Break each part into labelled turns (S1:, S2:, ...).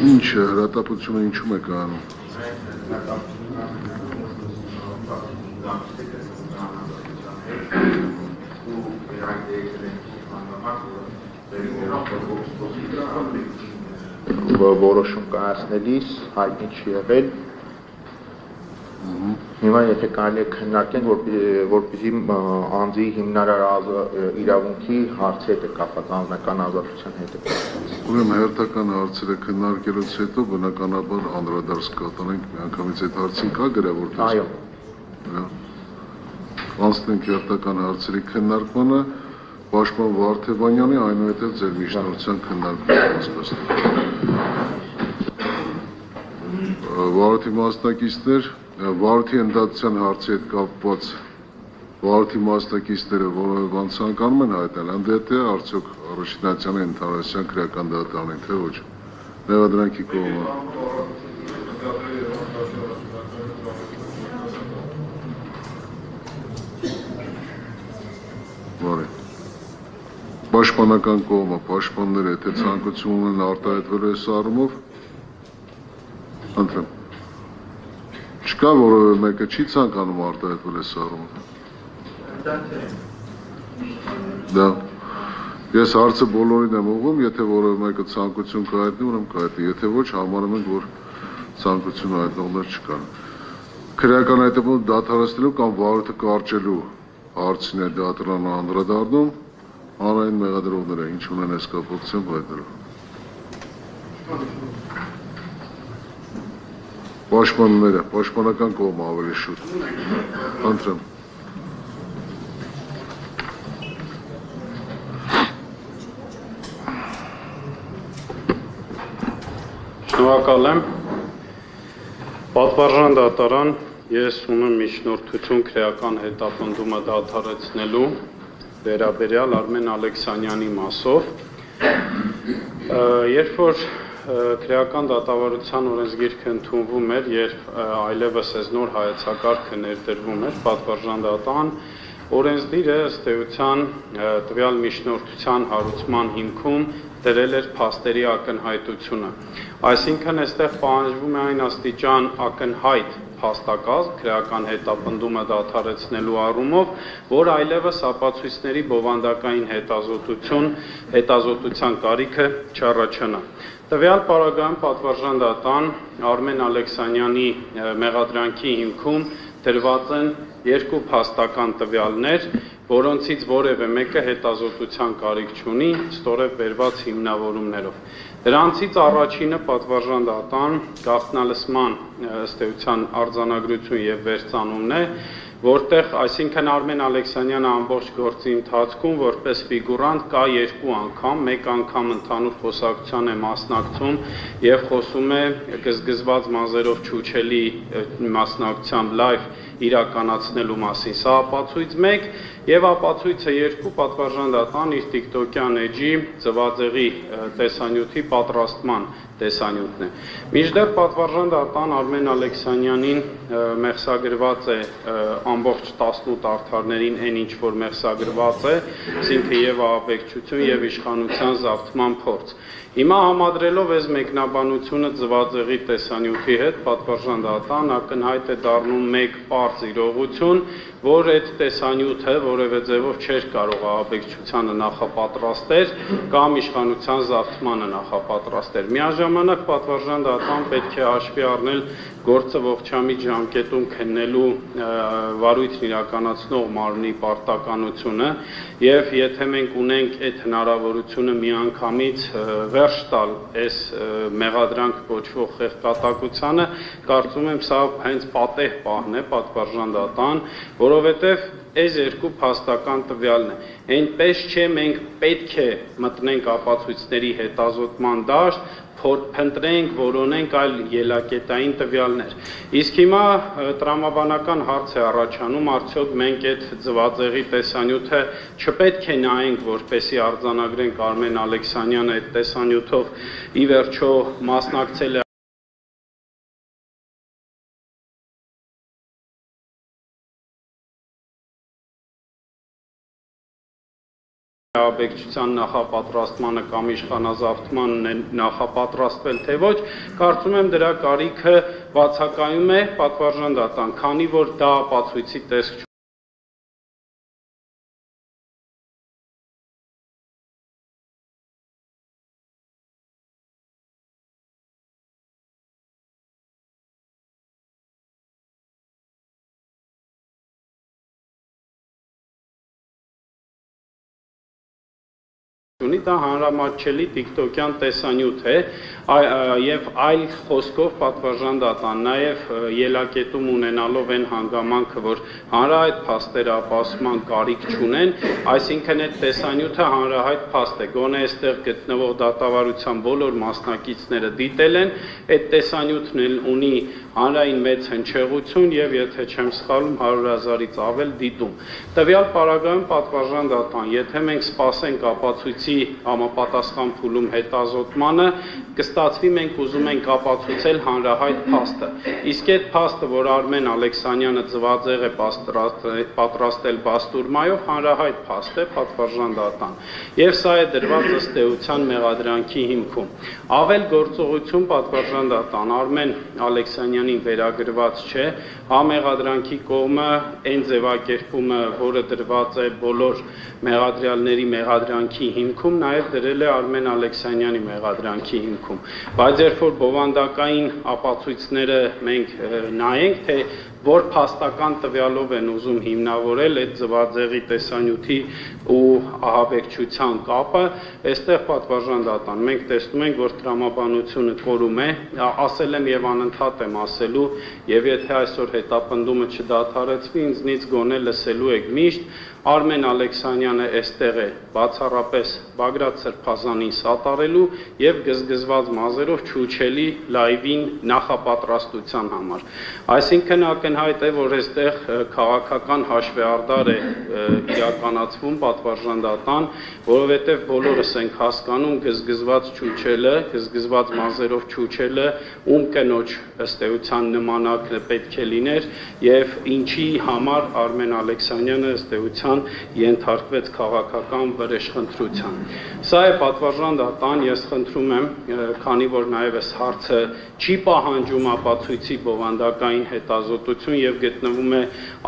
S1: Ինչ հրատապությունը ինչու՞մ է կանում։
S2: Որոշում կայացնելիս հայտնի չի եղել։ Հիմա եթե կարելի է քննարկենք, որպեսզի անձի հիմնարար իրավունքի հարցի հետ է կապված, անձնական ազատության հետ է կապված։
S1: Ուրեմն հերթական հարցերը քննարկելուց հետո բնականաբար անդրադարձ կատարենք միանգամից այդ հարցին կա գրավոր տեսք։
S2: Այո։
S1: Անցնենք հերթական հարցերի քննարկմանը, Պաշտպան Վարդևանյանի, այնուհետև ձեր միջնորդության քննարկումը անցկացնենք։ Վարորդի մասնակիցներ, վարորդի ընդդատության հարցի հետ կապված վարորդի մասնակիցները որևէ ցանկանում են հայտնել անդետ է արդյոք Ռուշինացյանի Ընդհանրության քրեական դատարանին, թե ոչ։ Մեղադրանքի կողմը։ Բարի։ Պաշտպանական կողմը, պաշտպանները, եթե ցանկություն ունեն արտահայտվելու այս առումով, ընտրեմ։ Չկա որևէ մեկը չի ցանկանում արտահայտվել այս առումով։ Դա Ես հարցը բոլորին եմ ուղղում, եթե որևէ մեկը ցանկություն կհայտնի, ուրեմն կհայտնի, եթե ոչ, համարում ենք, որ ցանկություն հայտնողներ չկան։ Քրեական հետևում դադարեցնելու կամ վարորդը կարճելու հարցին է դատարանը անդրադառնում, հանրային մեղադրողները ինչ ունեն այս կապակցությամբ հայտնելու։ Պաշտպանները, պաշտպանական կողմը ավելի շուտ։ Ընտրեմ։
S3: Շնորհակալ եմ։ Պատվարժան դատարան, ես ունեմ միջնորդություն քրեական հետապնդումը դադարեցնելու վերաբերյալ Արմեն Ալեքսանյանի մասով։ Երբ որ քրեական դատավարության օրենսգիրքը ընդունվում էր, երբ այլևս այս նոր հայեցակարգը ներդրվում էր, պատվարժան դատարան օրենսդիրը ըստ էության տվյալ միջնորդության հարուցման հիմքում դրել էր փաստերի ակնհայտությունը։ Այսինքն այստեղ պահանջվում է այն աստիճան ակնհայտ փաստակազմ քրեական հետապնդումը դադարեցնելու առումով, որ այլևս ապացույցների բովանդակային հետազոտության կարիքը չառաջանա։ Տվյալ պարագայում պատվարժան դատարան Արմեն Ալեքսանյանի մեղադրանքի հիմքում դրված են երկու փաստական տվյալներ, որոնցից որևէ մեկը հետազոտության կարիք չունի, ստորև բերված հիմնավորումներով։ Դրանցից առաջինը պատվարժան դատարան գաղտնալսման ըստ էության արձանագրություն եւ վերցանումն է, որտեղ, այսինքն Արմեն Ալեքսանյանը ամբողջ գործի ընթացքում որպես ֆիգուրանտ կա երկու անգամ, մեկ անգամ ընդհանուր խոսակցության է մասնակցում եւ խոսում է գզգզված մազերով չուչելի մասնակցությամբ լայվ իրականացնելու մասին։ Սա ապացույց 1 եւ ապացույցը 2 պատվարժան դատարան իր TikTok-յան էջի ծվածեղի տեսանյութի պատրաստման տեսանյութն է։ Մինչդեռ պատվարժան դատարան Արմեն Ալեքսանյանին մեղսագրված է ամբողջ 18 արդարներին այն ինչ որ մեղսագրված է, այսինքն եւ ահաբեկչություն եւ իշխանության զավթման փորձ։ Հիմա համադրելով այս մեկնաբանությունը ծվածեղի տեսանյութի հետ, պատվարժան դատարան ակնհայտ է դառնում մեկ պարզ իրողություն, որ այդ տեսանյութը որևէ ձևով չէր կարող ահաբեկչությանը նախապատրաստել կամ իշխանության զավթմանը նախապատրաստել։ Միաժամանակ պատվարժան դատարան պետք է հաշվի առնել գործը ողջամիտ ժամկետում քննելու վարույթն իրականացնող մարմնի պարտականությունը եւ եթե մենք ունենք այդ հնարավորությունը միանգամից վերջ տալ այս մեղադրանք կոչվող խեղկատակությանը, կարծում եմ սա հենց պատեհ պահն է պատվարժան դատարան, որով որովհետև այս երկու փաստական տվյալն է։ Այնպես չէ, մենք պետք է մտնենք ապացույցների հետազոտման դաշտ, փնտրենք, որոնենք այլ ելակետային տվյալներ։ Իսկ հիմա տրամաբանական հարց է առաջանում, արդյոք մենք այդ ձվածեղի տեսանյութը չպետք է նայենք, որպեսզի արձանագրենք Արմեն Ալեքսանյանը այդ տեսանյութով ի վերջո մասնակցել է աբեկչության նախապատրաստմանը կամ իշխանազավթմանն է նախապատրաստվել, թե ոչ, կարծում եմ դրա կարիքը բացակայում է պատվարժան դատան, քանի որ դա ապացույցի տեսք դա հանրամատչելի տիկտոկյան տեսանյութ է եւ այլ խոսքով պատվարժան դատան նաեւ ելակետում ունենալով այն հանգամանքը, որ հանրահայտ փաստերը ապահովման կարիք չունեն, այսինքն այդ տեսանյութը հանրահայտ փաստ է, գոնե այստեղ գտնվող դատավարության բոլոր մասնակիցները դիտել են, այդ տեսանյութն էլ ունի հանրային մեծ հնչեղություն եւ եթե չեմ սխալվում 100,000-ից ավել դիտում։ Տվյալ պարագայում պատվարժան դատան, եթե մենք սպասենք ապացույցի համապատասխան փուլում հետազոտմանը, կստացվի մենք ուզում ենք ապացուցել հանրահայտ փաստը։ Իսկ այդ փաստը, որ Արմեն Ալեքսանյանը ձվածեղ է պատրաստել բաստուրմայով, հանրահայտ փաստ է, պատվարժան դատան։ Եվ սա է դրված ըստ էության մեղադրանքի հիմքում։ Ավել գործողություն պատվարժան դատան Արմեն Ալեքսանյանին վերագրված չէ, համեղադրանքի կողմը այն ձևակերպումը, որը դրված է բոլոր մեղադրյալների մեղադրանքի հիմքում, նաև դրել է Արմեն Ալեքսանյանի մեղադրանքի հիմքում, բայց երբ որ բովանդակային ապացույցները մենք նայենք, թե որ փաստական տվյալով են ուզում հիմնավորել այդ ձվածեղի տեսանյութի ու ահաբեկչության կապը, այստեղ պատվարժան դատան մենք տեսնում ենք, որ տրամաբանությունը կորում է, ասել եմ եւ անընդհատ եմ ասելու, եւ եթե այսօր հետապնդումը չդադարեցվի, ինձնից գոնե լսելու եք միշտ Արմեն Ալեքսանյանը այստեղ է բացառապես Բագրատ Սրբազանին սատարելու եւ գզգզված մազերով չուչելի լայվին նախապատրաստության համար։ Այսինքն ակնհայտ է, որ այստեղ քաղաքական հաշվեհարդար է իրականացվում պատվարժան դատան, որովհետեւ բոլորս ենք հասկանում գզգզված չուչելը, գզգզված մազերով չուչելը ում կնոջ ըստ էության նմանակը պետք է լիներ եւ ինչի համար Արմեն Ալեքսանյանը ըստ էության ենթարկվեց քաղաքական վրեժխնդրության։ Սա է պատվարժան դատան, ես խնդրում եմ, քանի որ նաև այս հարցը չի պահանջում ապացույցի բովանդակային հետազոտություն եւ գտնվում է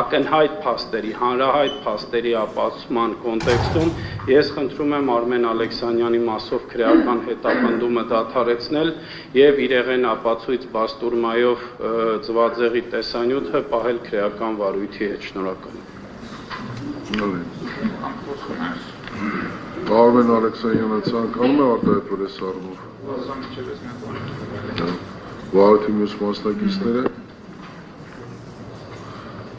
S3: ակնհայտ փաստերի, հանրահայտ փաստերի ապացուցման կոնտեքստում, ես խնդրում եմ Արմեն Ալեքսանյանի մասով քրեական հետապնդումը դադարեցնել եւ իրեղեն ապացույց բաստուրմայով ձվածեղի տեսանյութը պահել քրեական վարույթի հետ։ Շնորհակալ եմ։
S1: Արմեն Ալեքսանյանը ցանկանում է արտահայտվել այս առումով։ Վարույթի մյուս մասնակիցները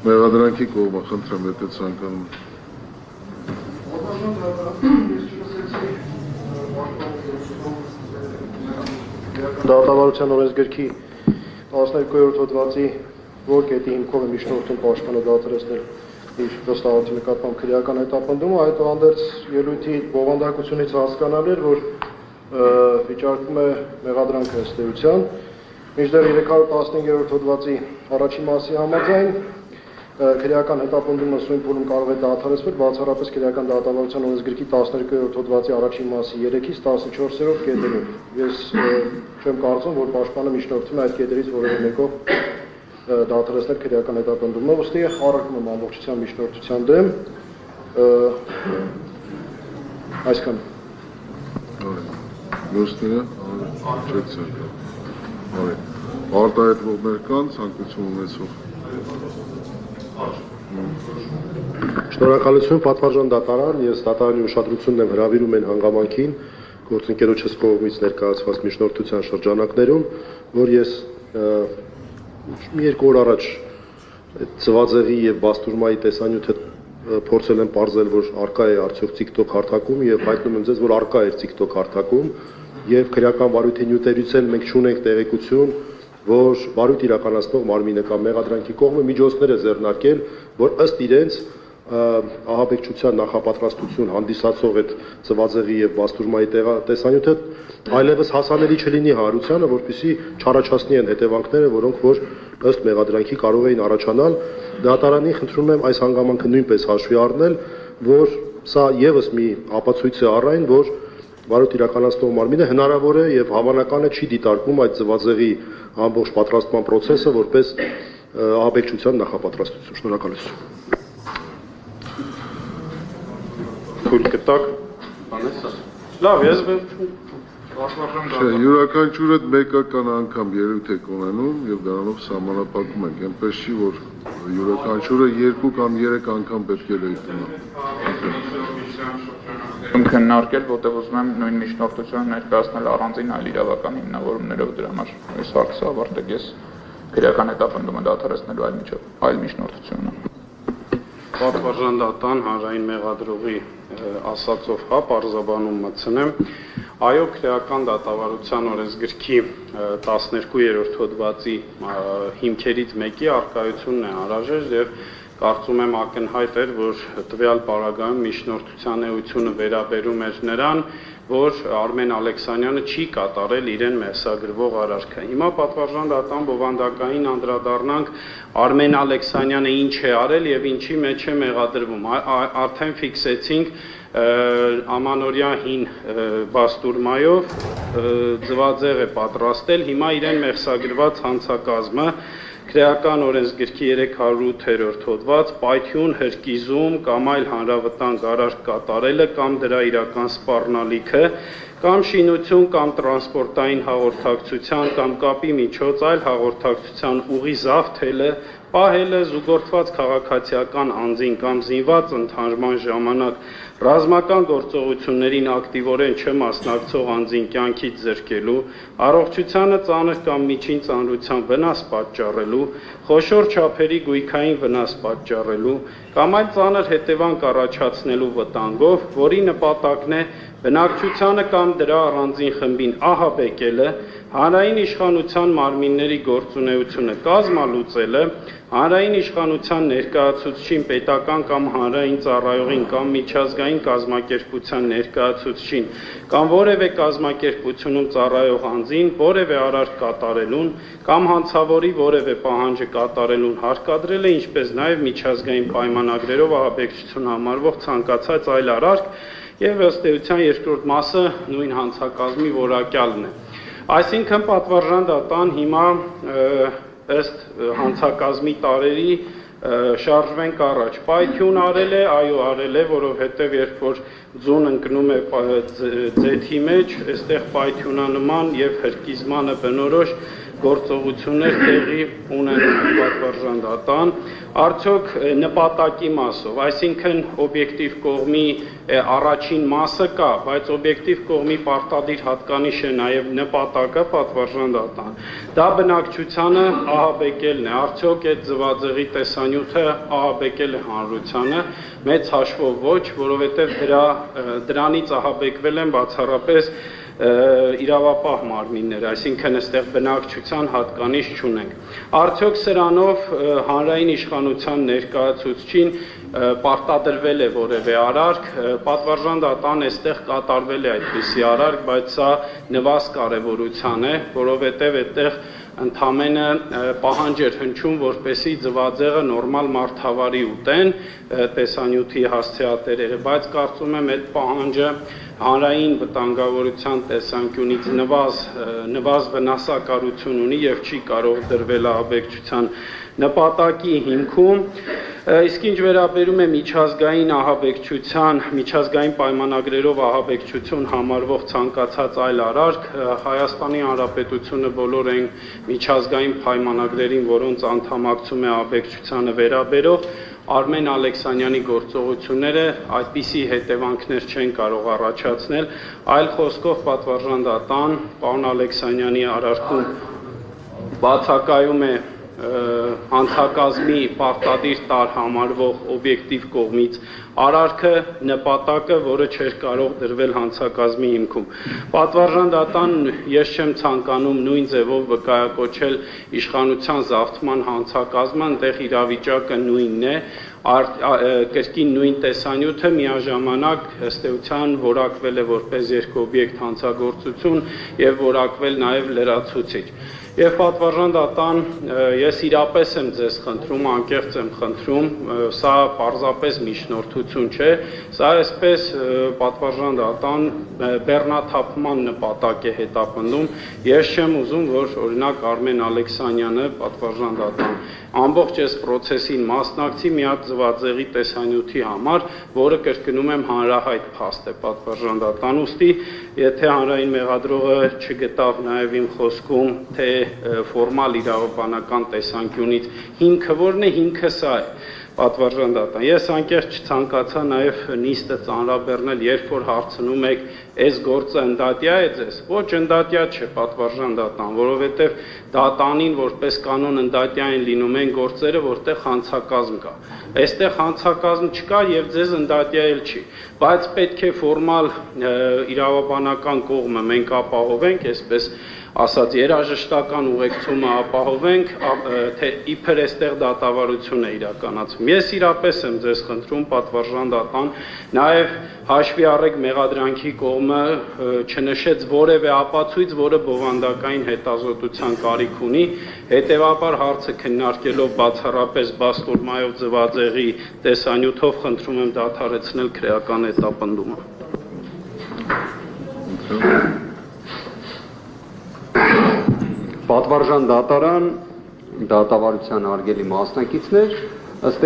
S1: մեղադրանքի կողմը խնդրեմ, եթե ցանկանում
S4: Դատավարության օրենսգրքի 12-րդ հոդվածի որ կետի հիմքով է միջնորդում պաշտպանը դադարեցնել իր վստահության նկատմամբ քրեական հետապնդումը, այդուհանդերձ ելույթի բովանդակությունից հասկանալի էր, որ վիճարկվում է մեղադրանքը ըստ էության, մինչդեռ 315-րդ հոդվածի առաջին մասի համաձայն քրեական հետապնդումը սույն փուլում կարող է դադարեցվել բացառապես քրեական դատավարության օրենսգրքի 12-րդ հոդվածի առաջին մասի 3-ից 14-րդ կետերով։ Ես չեմ կարծում, որ պաշտպանը միջնորդում է այդ կետերից որևէ մեկով դադարեցնել քրեական հետապնդումը, ուստի առարկում եմ ամբողջության միջնորդության դեմ, այսքան։
S1: Մյուսները արտահայտվողներ կան, ցանկություն ունեցող։
S4: Շնորհակալություն պատվարժան դատարան, ես դատարանի ուշադրությունն եմ հրավիրում են հանգամանքին գործընկերոջս կողմից ներկայացված միջնորդության շրջանակներում, որ ես մի երկու օր առաջ
S5: ծվածեղի եւ բաստուրմայի տեսանյութը փորձել եմ ողջել, որ արկա է արդյոք TikTok հարթակում եւ հայտնում եմ ձեզ, որ արկա է TikTok հարթակում եւ քրեական վարույթի նյութերից էլ մենք չունենք տեղեկություն, որ վարույթ իրականացնող մարմինը կամ մեղադրանքի կողմը միջոցներ է ձեռնարկել, որ ըստ իրենց ահաբեկչության նախապատրաստություն հանդիսացող այդ ծվածեղի եւ բաստուրմայի տեսանյութը այլևս հասանելի չլինի հանրությանը, որպեսզի չառաջացնի այն հետևանքները, որոնք որ ըստ մեղադրանքի կարող էին առաջանալ։ Դատարանին խնդրում եմ այս հանգամանքը նույնպես հաշվի առնել, որ սա եւս մի ապացույց է առ այն, որ վարույթ իրականացնող մարմինը հնարավոր է եւ հավանական է չի դիտարկում այդ ծվածեղի ամբողջ պատրաստման process-ը որպես ահաբեկչության նախապատրաստություն։ Շնորհակալություն։
S3: Թույլ կտակ, բանեսա։ Լավ, ես
S1: յուրաքանչյուրը մեկական անգամ երևույթ եք ունենում եւ դրանով սահմանափակում ենք, այնպես չի, որ յուրաքանչյուրը 2 կամ 3 անգամ պետք է լեյտունա։
S6: Քննարկել, որտեղ ուզում եմ նույն միջնորդությունը ներկայացնել առանձին այլ իրավական հիմնավորումներով դրա համար այս հարցը ավարտեք, ես քրեական հետապնդումը դադարեցնելու այլ միջնորդությունը։
S3: Պատվարժան դատան հանրային մեղադրողի ասածով պարզաբանում մտցնեմ։ Այո, քրեական դատավարության օրենսգրքի 12-րդ հոդվածի հիմքերից մեկի առկայությունն է անհրաժեշտ եւ կարծում եմ ակնհայտ էր, որ տվյալ պարագայում միջնորդության էությունը վերաբերում էր նրան, որ Արմեն Ալեքսանյանը չի կատարել իրեն մեղսագրվող արարքը։ Հիմա պատվարժան դատան բովանդակային անդրադառնանք Արմեն Ալեքսանյանը ինչ է արել եւ ինչի մեջ է մեղադրվում։ Արդեն ֆիքսեցինք ամանորյա հին բաստուրմայով ձվածեղ է պատրաստել, հիմա իրեն մեղսագրված հանցակազմը քրեական օրենսգրքի 308-րդ հոդված պայթյուն, հրկիզում կամ այլ հանրավտանգ արարք կատարելը կամ դրա իրական սպառնալիքը կամ շինություն կամ տրանսպորտային հաղորդակցության կամ կապի միջոց այլ հաղորդակցության ուղի զավթելը, պահելը, զուգորդված քաղաքացիական անձին կամ զինված ընդհանրման ժամանակ ռազմական գործողություններին ակտիվորեն չմասնակցող անձին կյանքից զրկելու, առողջությանը ծանր կամ միջին ծանրության վնաս պատճառելու, խոշոր չափերի գույքային վնաս պատճառելու կամ այլ ծանր հետևանք առաջացնելու վտանգով, որի նպատակն է բնակչությանը կամ դրա առանձին խմբին ահաբեկելը, հանրային իշխանության մարմինների գործունեությունը կազմալուծելը, հանրային իշխանության ներկայացուցչին, պետական կամ հանրային ծառայողին կամ միջազգային կազմակերպության ներկայացուցչին կամ որևէ կազմակերպությունում ծառայող անձին որևէ արարք կատարելուն կամ հանցավորի որևէ պահանջը կատարելուն հարկադրել է, ինչպես նաև միջազգային պայմանագրերով ահաբեկչություն համարվող ցանկացած այլ արարք եւ ըստ էության երկրորդ մասը նույն հանցակազմի որակյալն է։ Այսինքն պատվարժան դատան հիմա ըստ հանցակազմի տարերի շարժվենք առաջ։ Պայթյուն արել է, այո արել է, որովհետև երբ որ ձուն ընկնում է ձեթի մեջ, այստեղ պայթյունանման եւ հրկիզմանը բնորոշ գործողություններ տեղի ունենում պատվարժան դատան, արդյոք նպատակի մասով, այսինքն օբյեկտիվ կողմի առաջին մասը կա, բայց օբյեկտիվ կողմի պարտադիր հատկանիշ է նաև նպատակը պատվարժան դատան։ Դա բնակչությանը ահաբեկելն է, արդյոք այդ ձվածեղի տեսանյութը ահաբեկել է հանրությանը, մեծ հաշվով ոչ, որովհետև դրանից ահաբեկվել են բացառապես իրավապահ մարմիններ, այսինքն այստեղ բնակչության հատկանիշ չունենք։ Արդյոք սրանով հանրային իշխանության ներկայացուցչին պարտադրվել է որևէ արարք, պատվարժան դատան այստեղ կատարվել է այդպիսի արարք, բայց սա նվազ կարևորության է, որովհետև այդտեղ ընդամենը պահանջ էր հնչում, որպեսի ձվածեղը նորմալ մարդավարի ուտեն տեսանյութի հասցեատերերը, բայց կարծում եմ այդ պահանջը հանրային վտանգավորության տեսանկյունից նվազ վնասակարություն ունի եւ չի կարող դրվել ահաբեկչության նպատակի հիմքում, իսկ ինչ վերաբերում է միջազգային ահաբեկչության, միջազգային պայմանագրերով ահաբեկչություն համարվող ցանկացած այլ արարք, Հայաստանի Հանրապետությունը բոլոր այն միջազգային պայմանագրերին, որոնց անդամակցում է ահաբեկչությանը վերաբերող, Արմեն Ալեքսանյանի գործողությունները այդպիսի հետևանքներ չեն կարող առաջացնել, այլ խոսքով պատվարժան դատան պարոն Ալեքսանյանի արարքում բացակայում է հանցակազմի պարտադիր տար համարվող օբյեկտիվ կողմից արարքը նպատակը, որը չէր կարող դրվել հանցակազմի հիմքում։ Պատվարժան դատան ես չեմ ցանկանում նույն ձևով վկայակոչել իշխանության զավթման հանցակազմը, այնտեղ իրավիճակը նույնն է, կրկին նույն տեսանյութը միաժամանակ ըստ էության որակվել է որպես երկօբյեկտ հանցագործություն եւ որակվել նաեւ լրացուցիչ։ Եվ պատվարժան դատան, ես իրապես եմ ձեզ խնդրում, անկեղծ եմ խնդրում, սա պարզապես միջնորդություն չէ, սա այսպես պատվարժան դատան բեռնաթափման նպատակ է հետապնդում, ես չեմ ուզում, որ օրինակ Արմեն Ալեքսանյանը պատվարժան դատան ամբողջ այս process-ին մասնակցի մի հատ ձվածեղի տեսանյութի համար, որը կրկնում եմ հանրահայտ փաստ է պատվարժան դատան, ուստի եթե հանրային մեղադրողը չգտավ նաև իմ խոսքում, թե ֆորմալ իրավաբանական տեսանկյունից հիմքը որն է, հիմքը սա է պատվարժան դատան։ Ես անկեղծ չցանկացա նաև նիստը ծանրաբեռնել, երբ որ հարցնում եք, այս գործը ընդդատյա է ձեզ, ոչ ընդդատյա չէ պատվարժան դատան, որովհետև դատանին որպես կանոն ընդդատյա են լինում են գործերը, որտեղ հանցակազմ կա։ Այստեղ հանցակազմ չկա եւ ձեզ ընդդատյա էլ չի, բայց պետք է ֆորմալ իրավաբանական կողմը մենք ապահովենք, այսպես ասած երաժշտական ուղեկցումը ապահովենք, թե իբր այստեղ դատավարություն է իրականացվում։ Ես իրապես եմ ձեզ խնդրում պատվարժան դատան, նաև հաշվի առեք մեղադրանքի կողմը չնշեց որևէ ապացույց, որը բովանդակային հետազոտության կարիք ունի, հետևաբար հարցը քննարկելով բացառապես բաստուրմայով ձվածեղի տեսանյութով խնդրում եմ դադարեցնել քրեական հետապնդումը։
S7: Պատվարժան դատարան, դատավարության հարգելի մասնակիցներ, ըստ